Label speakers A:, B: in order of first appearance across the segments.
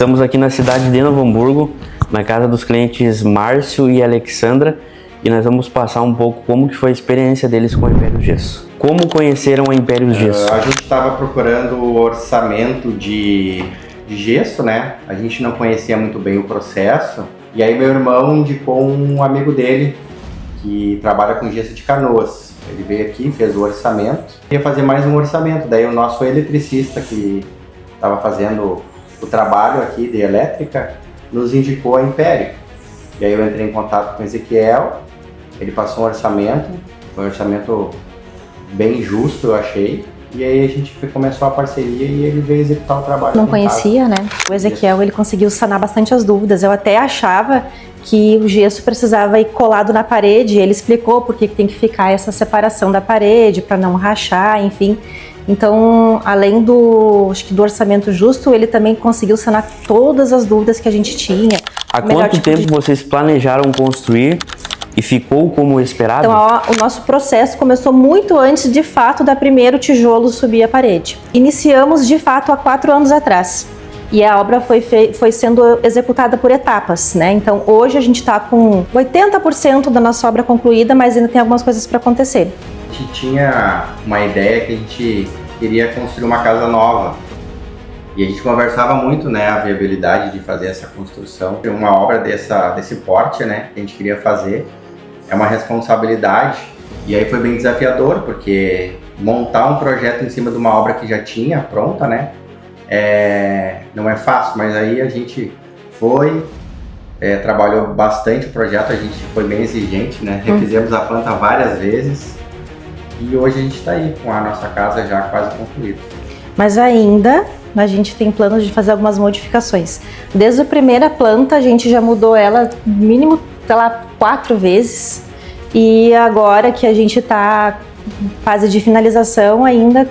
A: Estamos aqui na cidade de Novo Hamburgo, na casa dos clientes Márcio e Alexandra, e nós vamos passar um pouco como que foi a experiência deles com a Império Gesso. Como conheceram a Império Gesso?
B: A gente estava procurando o orçamento de gesso, né? A gente não conhecia muito bem o processo, e aí meu irmão indicou um amigo dele que trabalha com gesso de Canoas. Ele veio aqui, fez o orçamento, ia fazer mais um orçamento, daí o nosso eletricista que estava fazendo o trabalho aqui de elétrica nos indicou a Império. E aí eu entrei em contato com o Ezequiel, ele passou um orçamento, foi um orçamento bem justo, eu achei. E aí a gente começou a parceria e ele veio executar o trabalho.
C: Não conhecia, né? O Ezequiel, ele conseguiu sanar bastante as dúvidas. Eu até achava que o gesso precisava ir colado na parede. Ele explicou por que tem que ficar essa separação da parede, para não rachar, enfim. Então, além do orçamento justo, ele também conseguiu sanar todas as dúvidas que a gente tinha.
A: Há quanto tempo vocês planejaram construir e ficou como esperado?
C: Então, o nosso processo começou muito antes, de fato, da primeiro tijolo subir a parede. Iniciamos, de fato, há 4 anos atrás. E a obra foi sendo executada por etapas, né? Então, hoje a gente está com 80% da nossa obra concluída, mas ainda tem algumas coisas para acontecer.
B: A gente tinha uma ideia que a gente queria construir uma casa nova. E a gente conversava muito, né, a viabilidade de fazer essa construção. Uma obra desse porte, né, que a gente queria fazer. É uma responsabilidade. E aí foi bem desafiador, porque montar um projeto em cima de uma obra que já tinha pronta, né, não é fácil. Mas aí a gente foi, trabalhou bastante o projeto, a gente foi bem exigente, né, refizemos a planta várias vezes. E hoje a gente está aí com a nossa casa já quase concluída.
C: Mas ainda a gente tem planos de fazer algumas modificações. Desde a primeira planta a gente já mudou ela mínimo, sei lá, 4 vezes. E agora que a gente está em fase de finalização, ainda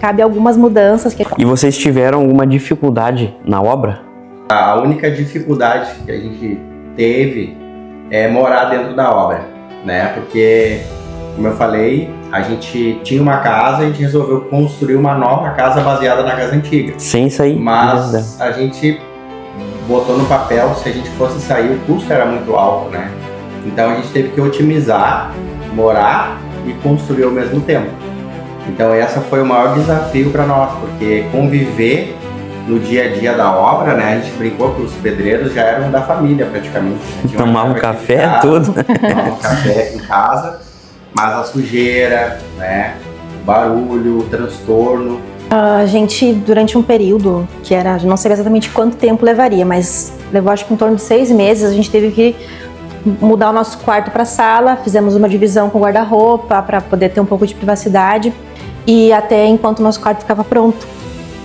C: cabe algumas mudanças.
A: E vocês tiveram alguma dificuldade na obra?
B: A única dificuldade que a gente teve é morar dentro da obra, né? Porque, como eu falei, a gente tinha uma casa e a gente resolveu construir uma nova casa baseada na casa antiga.
A: Sem sair.
B: Mas a gente botou no papel, se a gente fosse sair, o custo era muito alto, né? Então a gente teve que otimizar, morar e construir ao mesmo tempo. Então esse foi o maior desafio para nós, porque conviver no dia a dia da obra, né? A gente brincou que os pedreiros já eram da família praticamente.
A: Tomavam café, tudo.
B: Tomavam café em casa. Mas a sujeira, né, o barulho, o transtorno.
C: A gente, durante um período, que era, não sei exatamente quanto tempo levaria, mas levou acho que em torno de 6 meses, a gente teve que mudar o nosso quarto para sala, fizemos uma divisão com guarda-roupa para poder ter um pouco de privacidade, e até enquanto o nosso quarto ficava pronto.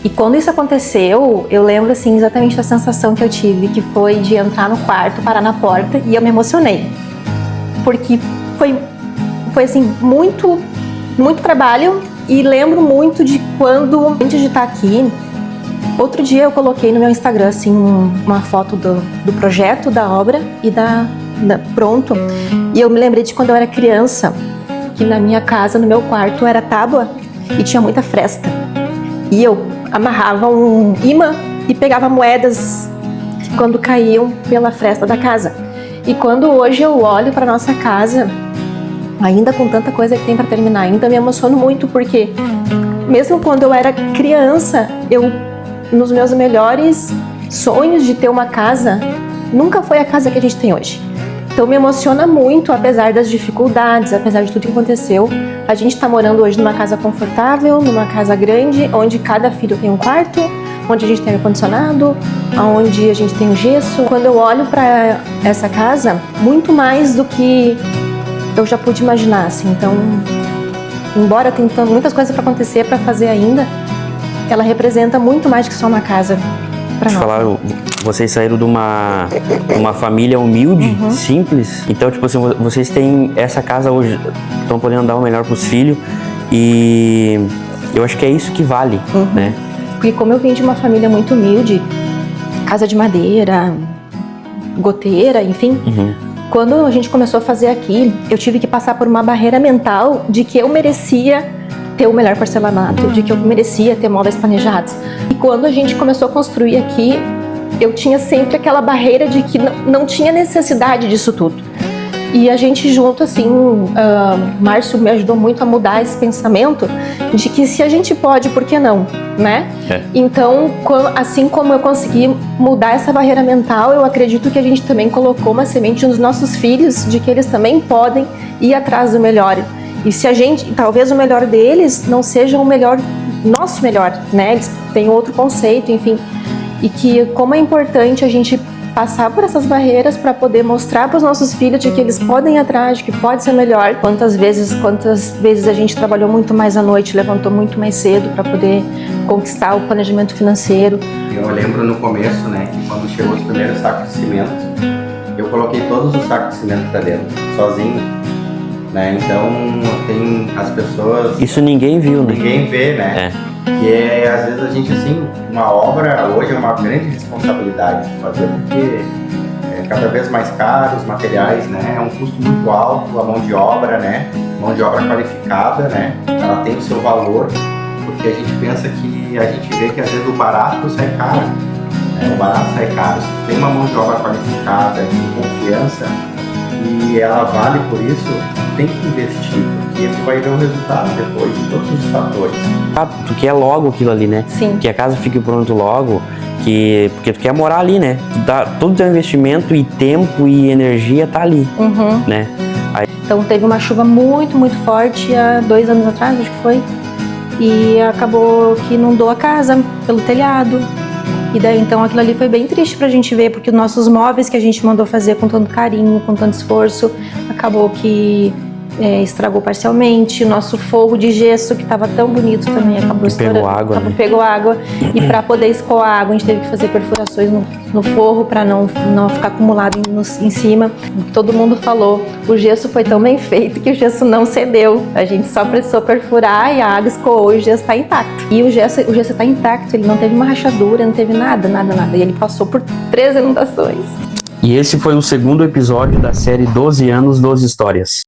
C: E quando isso aconteceu, eu lembro assim exatamente da sensação que eu tive, que foi de entrar no quarto, parar na porta, e eu me emocionei. Porque foi assim, muito trabalho, e lembro muito de quando, antes de estar aqui, outro dia eu coloquei no meu Instagram, assim, uma foto do projeto, da obra e pronto. E eu me lembrei de quando eu era criança, que na minha casa, no meu quarto, era tábua e tinha muita fresta. E eu amarrava um imã e pegava moedas quando caíam pela fresta da casa. E quando hoje eu olho para nossa casa, ainda com tanta coisa que tem para terminar, ainda me emociono muito, porque mesmo quando eu era criança, nos meus melhores sonhos de ter uma casa, nunca foi a casa que a gente tem hoje. Então me emociona muito, apesar das dificuldades, apesar de tudo que aconteceu. A gente está morando hoje numa casa confortável, numa casa grande, onde cada filho tem um quarto, onde a gente tem ar-condicionado, onde a gente tem um gesso. Quando eu olho para essa casa, muito mais do que eu já pude imaginar, assim. Então, embora tenha muitas coisas para acontecer, para fazer ainda, ela representa muito mais que só uma casa para nós.
A: Falar, vocês saíram de uma família humilde, simples. Então, tipo assim, vocês têm essa casa hoje, estão podendo dar o melhor para os filhos, e eu acho que é isso que vale, né?
C: Porque como eu vim de uma família muito humilde, casa de madeira, goteira, enfim, quando a gente começou a fazer aqui, eu tive que passar por uma barreira mental de que eu merecia ter o melhor parcelanato, de que eu merecia ter móveis planejados. E quando a gente começou a construir aqui, eu tinha sempre aquela barreira de que não tinha necessidade disso tudo. E a gente junto, assim, Márcio me ajudou muito a mudar esse pensamento de que se a gente pode, por que não, né? Então, assim como eu consegui mudar essa barreira mental, eu acredito que a gente também colocou uma semente nos nossos filhos de que eles também podem ir atrás do melhor. E se a gente, talvez o melhor deles não seja o melhor, nosso melhor, né? Eles têm outro conceito, enfim. E que como é importante a gente passar por essas barreiras para poder mostrar para os nossos filhos de que eles podem ir atrás, de que pode ser melhor. Quantas vezes a gente trabalhou muito mais à noite, levantou muito mais cedo para poder conquistar o planejamento financeiro.
B: Eu lembro no começo, né, que quando chegou os primeiros sacos de cimento, eu coloquei todos os sacos de cimento para dentro, sozinho, né? Então tem as pessoas...
A: Isso ninguém viu, né?
B: Ninguém vê, né? Que às vezes a gente, assim, uma obra hoje é uma grande responsabilidade de fazer, porque é cada vez mais caro os materiais, né? É um custo muito alto, a mão de obra, né? Mão de obra qualificada, né? Ela tem o seu valor, porque a gente pensa que a gente vê que às vezes o barato sai caro, né? O barato sai caro. Se tem uma mão de obra qualificada, com confiança, e ela vale por isso, tem que investir, porque tu vai ver o resultado depois de todos os fatores.
A: Tu quer logo aquilo ali, né?
C: Sim.
A: Que a casa fique pronto logo, porque tu quer morar ali, né? Todo o teu investimento e tempo e energia tá ali, né?
C: Então teve uma chuva muito, muito forte há 2 anos atrás, acho que foi, e acabou que inundou a casa pelo telhado. E daí então aquilo ali foi bem triste pra gente ver, porque os nossos móveis que a gente mandou fazer com tanto carinho, com tanto esforço, acabou que estragou parcialmente. O nosso forro de gesso, que estava tão bonito também, acabou estourando.
A: Pegou água, né?
C: Pegou água. E para poder escoar a água, a gente teve que fazer perfurações no forro para não ficar acumulado em cima. Todo mundo falou, o gesso foi tão bem feito que o gesso não cedeu. A gente só precisou perfurar e a água escoou e o gesso está intacto. E o gesso está intacto, ele não teve uma rachadura, não teve nada. E ele passou por 3 inundações.
A: E esse foi o segundo episódio da série 12 anos, 12 histórias.